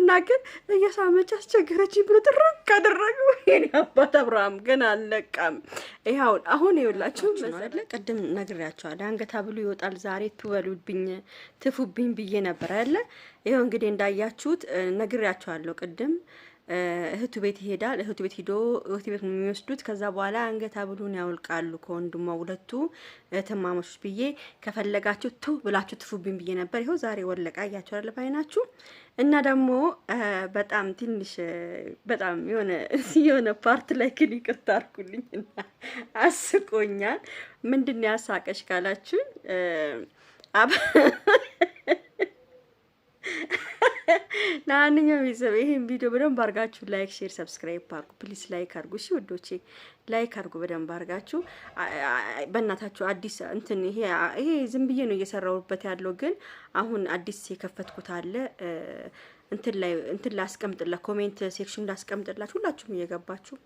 ስናገር እየሳመች አስቸገረችኝ ብሎ ጥርቅ አደረገው። የኔ አባት አብርሃም ግን አልነቃም። ይኸው አሁን ይኸውላችሁ አይደለ ቅድም ነግሬያቸዋለሁ። አንገታ ብሎ ይወጣል ዛሬ ትበሉብኝ ትፉብኝ ብዬ ነበር አይደለ? ይኸው እንግዲህ እንዳያችሁት ነግሬያቸዋለሁ ቅድም እህቱ ቤት ይሄዳል። እህቱ ቤት ሄዶ እህቱ ቤት ነው የሚወስዱት። ከዛ በኋላ አንገታ ብሉን ያወልቃሉ ከወንድሟ ሁለቱ እህትማማቾች ብዬ ከፈለጋችሁ ቱ ብላችሁ ትፉብኝ ብዬ ነበር። ይኸው ዛሬ ወለቃ አያችሁ አይደል ባይናችሁ። እና ደግሞ በጣም ትንሽ በጣም የሆነ ፓርት ላይ ግን ይቅርታ አድርጉልኝ እና አስቆኛል። ምንድነው ያሳቀሽ ካላችሁ ለማንኛውም ይሄን ቪዲዮ በደንብ አድርጋችሁ ላይክ፣ ሼር፣ ሰብስክራይብ አድርጉ ፕሊስ። ላይክ አድርጉ እሺ ወዶቼ፣ ላይክ አድርጉ በደንብ አድርጋችሁ። በእናታችሁ አዲስ እንትን ይሄ ዝም ብዬ ነው እየሰራሁበት ያለው፣ ግን አሁን አዲስ የከፈትኩት አለ እንትን ላስቀምጥላ ኮሜንት ሴክሽን ላስቀምጥላችሁ። ሁላችሁም እየገባችሁ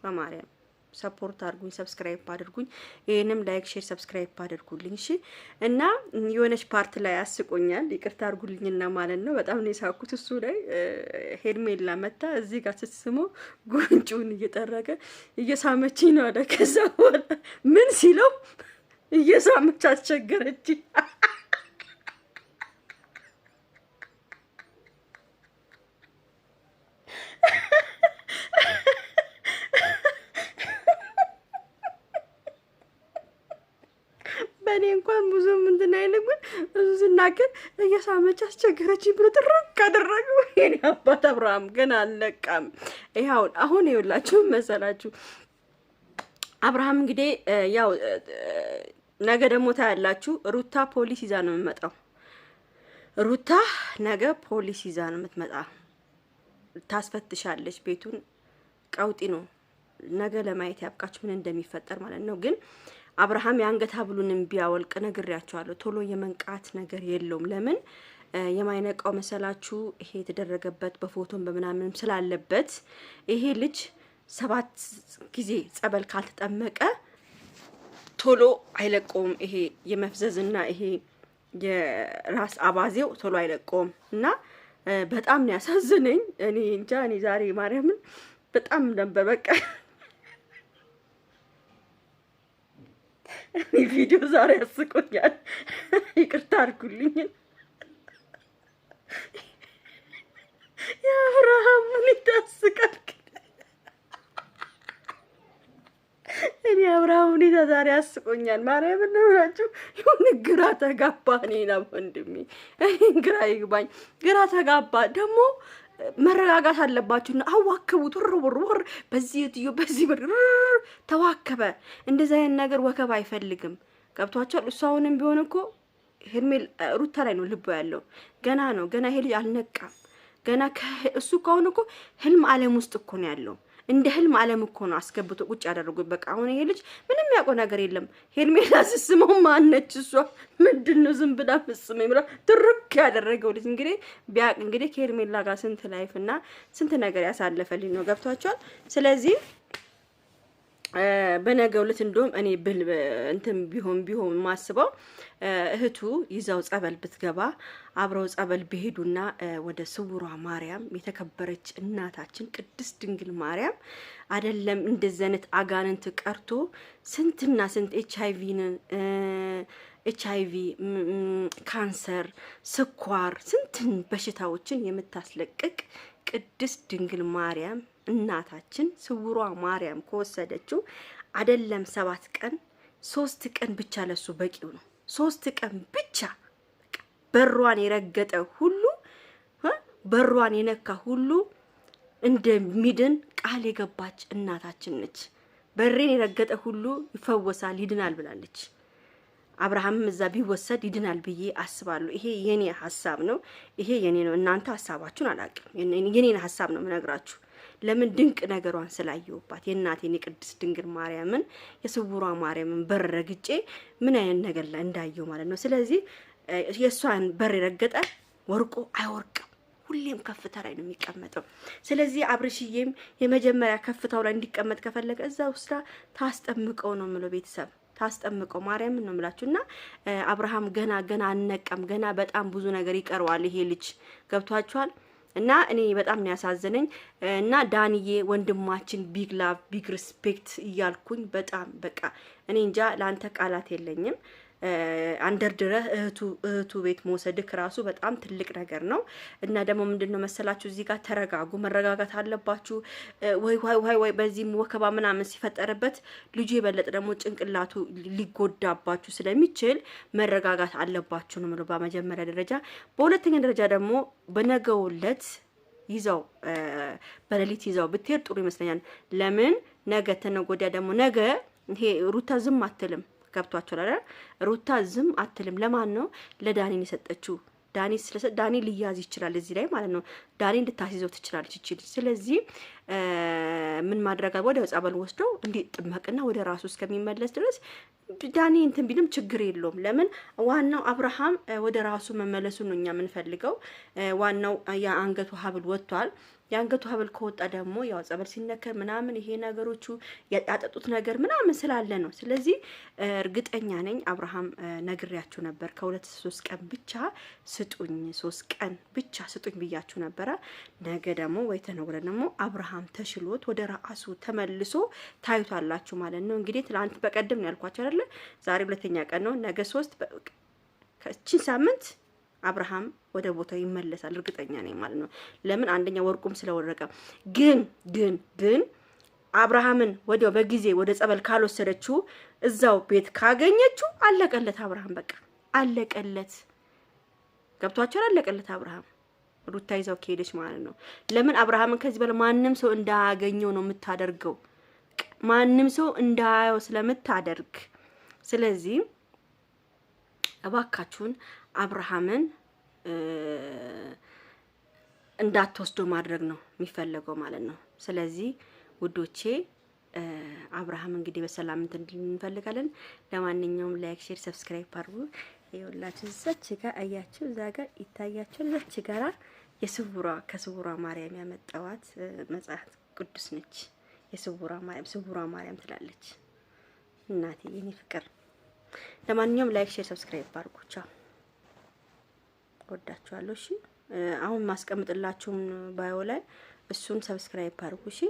በማርያም ሰፖርት አድርጉኝ፣ ሰብስክራይብ አድርጉኝ። ይሄንም ላይክ ሼር ሰብስክራይብ አድርጉልኝ እሺ። እና የሆነች ፓርት ላይ አስቆኛል፣ ይቅርታ አድርጉልኝና ማለት ነው። በጣም ነው የሳኩት። እሱ ላይ ሄርሜላ መታ እዚህ ጋር ስትስሞ ጉንጩን እየጠረገ እየሳመችኝ ነው አለ። ከዛ በኋላ ምን ሲለው እየሳመች አስቸገረችኝ። በእኔ እንኳን ብዙም እንትን አይልም፣ ግን ብዙ ስናገር እየሳመች አስቸገረችኝ ብሎ ጥርቅ አደረገው። የኔ አባት አብርሃም ግን አልነቃም። ይኸው አሁን ይኸውላችሁ መሰላችሁ አብርሃም እንግዲህ ያው ነገ ደግሞ ታያላችሁ። ሩታ ፖሊስ ይዛ ነው የምትመጣው። ሩታ ነገ ፖሊስ ይዛ ነው የምትመጣ። ታስፈትሻለች ቤቱን። ቀውጢ ነው። ነገ ለማየት ያብቃችሁ ምን እንደሚፈጠር ማለት ነው። ግን አብርሃም የአንገት ሐብሉንም ቢያወልቅ ነግሬያቸዋለሁ። ቶሎ የመንቃት ነገር የለውም። ለምን የማይነቃው መሰላችሁ? ይሄ የተደረገበት በፎቶን በምናምንም ስላለበት ይሄ ልጅ 7 ጊዜ ጸበል ካልተጠመቀ ቶሎ አይለቀውም። ይሄ የመፍዘዝና ይሄ የራስ አባዜው ቶሎ አይለቀውም እና በጣም ነው ያሳዝነኝ። እኔ እንጃ እኔ ዛሬ ማርያምን በጣም ነበር በቃ እኔ ቪዲዮ ዛሬ ያስቆኛል። ይቅርታ አድርጉልኝ። የአብርሃም ሁኔታ ያስቃል። እኔ አብርሃም ሁኔታ ዛሬ ያስቆኛል። ማርያምን ነው ብላችሁ ይሁን ግራ ተጋባ። እኔና ወንድሜ ግራ ይግባኝ፣ ግራ ተጋባ። ደግሞ መረጋጋት አለባችሁና አዋከቡት። ወር በዚህ እትዮ በዚህ በር ተዋከበ። እንደዛ አይነት ነገር ወከባ አይፈልግም። ገብቷቸዋል። እሷውንም ቢሆን እኮ ሄርሜል ሩታ ላይ ነው ልቦ ያለው። ገና ነው ገና ይሄ ልጅ አልነቃም። ገና እሱ ከሆነ እኮ ህልም ዓለም ውስጥ እኮ ነው ያለው። እንደ ህልም ዓለም እኮ ነው አስገብቶ ቁጭ ያደረጉት። በቃ አሁን ይሄ ልጅ ምንም ያውቀው ነገር የለም። ሄርሜላ ስስመው ማነች እሷ ምንድነው ዝም ብላ ፍጽም ይምራ ትርክ ያደረገው ልጅ እንግዲህ ቢያቅ እንግዲህ ከሄርሜላ ጋር ስንት ላይፍ እና ስንት ነገር ያሳለፈልኝ ነው። ገብቷቸዋል። ስለዚህ በነገው ዕለት እንደውም እኔ ብል እንትን ቢሆን ማስበው እህቱ ይዛው ጸበል ብትገባ አብረው ጸበል ቢሄዱና ወደ ስውሯ ማርያም የተከበረች እናታችን ቅድስት ድንግል ማርያም አይደለም እንደዚህ አይነት አጋንንት ቀርቶ ስንትና ስንት ኤችአይቪ ካንሰር፣ ስኳር ስንትን በሽታዎችን የምታስለቅቅ ቅድስት ድንግል ማርያም እናታችን ስውሯ ማርያም ከወሰደችው አይደለም 7 ቀን 3 ቀን ብቻ ለሱ በቂው ነው። 3 ቀን ብቻ በሯን የረገጠ ሁሉ በሯን የነካ ሁሉ እንደሚድን ቃል የገባች እናታችን ነች። በሬን የረገጠ ሁሉ ይፈወሳል ይድናል ብላለች። አብርሃም እዛ ቢወሰድ ይድናል ብዬ አስባለሁ። ይሄ የኔ ሐሳብ ነው። ይሄ የኔ ነው። እናንተ ሐሳባችሁን አላውቅም። የኔን ሐሳብ ነው የምነግራችሁ። ለምን ድንቅ ነገሯን ስላየሁባት የእናቴን የቅድስት ድንግል ማርያምን የስውሯ ማርያምን በር ረግጬ ምን አይነት ነገር ላይ እንዳየው ማለት ነው። ስለዚህ የሷን በር የረገጠ ወርቆ አይወርቅም። ሁሌም ከፍታ ላይ ነው የሚቀመጠው። ስለዚህ አብርሽዬም የመጀመሪያ ከፍታው ላይ እንዲቀመጥ ከፈለገ እዛ ውስጥ ታስጠምቀው ነው የምለው። ቤተሰብ ታስጠምቀው ማርያምን ነው የምላችሁና አብርሃም ገና አልነቃም። ገና በጣም ብዙ ነገር ይቀረዋል። ይሄ ልጅ ገብቷችኋል። እና እኔ በጣም ነው ያሳዘነኝ። እና ዳንዬ ወንድማችን ቢግ ላቭ ቢግ ሪስፔክት እያልኩኝ በጣም በቃ እኔ እንጃ ለአንተ ቃላት የለኝም። አንደርድረህ እህቱ ቤት መውሰድክ ራሱ በጣም ትልቅ ነገር ነው። እና ደግሞ ምንድነው መሰላችሁ እዚህ ጋር ተረጋጉ፣ መረጋጋት አለባችሁ። ወይ በዚህም ወከባ ምናምን ሲፈጠርበት ልጁ የበለጠ ደግሞ ጭንቅላቱ ሊጎዳባችሁ ስለሚችል መረጋጋት አለባችሁ ነው የምለው በመጀመሪያ ደረጃ። በሁለተኛ ደረጃ ደግሞ በነገው ዕለት ይዛው በሌሊት ይዛው ብትሄድ ጥሩ ይመስለኛል። ለምን ነገ ተነገ ወዲያ ደግሞ ነገ ይሄ ሩታ ዝም አትልም። ገብቷቸዋል አይደል? ሩታ ዝም አትልም። ለማን ነው? ለዳኒን የሰጠችው። ዳኒ ሊያዝ ይችላል እዚህ ላይ ማለት ነው። ዳኒ እንድታስይዘው ትችላለች ይችላል። ስለዚህ ምን ማድረግ ወደ ጸበል ወስደው እንዲጥመቅና ወደ ራሱ እስከሚመለስ ድረስ ዳኒ እንትን ቢልም ችግር የለውም። ለምን ዋናው አብርሃም ወደ ራሱ መመለሱ ነው እኛ የምንፈልገው። ዋናው የአንገቱ ሀብል ወጥቷል። የአንገቱ ሀብል ከወጣ ደግሞ ያው ጸበል ሲነከር ምናምን ይሄ ነገሮቹ ያጣጠጡት ነገር ምናምን ስላለ ነው። ስለዚህ እርግጠኛ ነኝ አብርሃም ነግሬያችሁ ነበር። ከ2-3 ቀን ብቻ ስጡኝ፣ 3 ቀን ብቻ ስጡኝ ብያችሁ ነበረ። ነገ ደግሞ ወይ ተነገ ደግሞ አብርሃም ተሽሎት ወደ ራሱ ተመልሶ ታዩታላችሁ ማለት ነው። እንግዲህ ትላንት በቀደም ነው ያልኳችሁ አይደለ? ዛሬ 2ኛ ቀን ነው። ነገ 3 ከቺን ሳምንት አብርሃም ወደ ቦታው ይመለሳል እርግጠኛ ነኝ ማለት ነው። ለምን አንደኛ ወርቁም ስለወረቀ። ግን አብርሃምን ወዲያው በጊዜ ወደ ጸበል ካልወሰደችው እዛው ቤት ካገኘችው አለቀለት አብርሃም፣ በቃ አለቀለት። ገብቷቸው አለቀለት አብርሃም ሩታ ይዛው ከሄደች ማለት ነው። ለምን አብርሃምን ከዚህ በኋላ ማንም ሰው እንዳያገኘው ነው የምታደርገው፣ ማንም ሰው እንዳያየው ስለምታደርግ። ስለዚህ እባካችሁን አብርሃምን እንዳትወስዶ ማድረግ ነው የሚፈለገው ማለት ነው። ስለዚህ ውዶቼ አብርሃም እንግዲህ በሰላም እንትን እንፈልጋለን። ለማንኛውም ላይክ፣ ሼር፣ ሰብስክራይብ አድርጉ። ይኸውላችሁ እዛች ጋር አያችሁ፣ እዛ ጋር ይታያችሁ። እዛች ጋራ ከስውሯ ማርያም ያመጣዋት መጽሐፍ ቅዱስ ነች። ስውሯ ማርያም ትላለች እናቴ የኔ ፍቅር። ለማንኛውም ላይክ፣ ሼር፣ ሰብስክራይብ አድርጉ። ቻው፣ ወዳችኋለሁ። እሺ አሁን ማስቀምጥላችሁን ባዮ ላይ እሱን ሰብስክራይብ አድርጉ። እሺ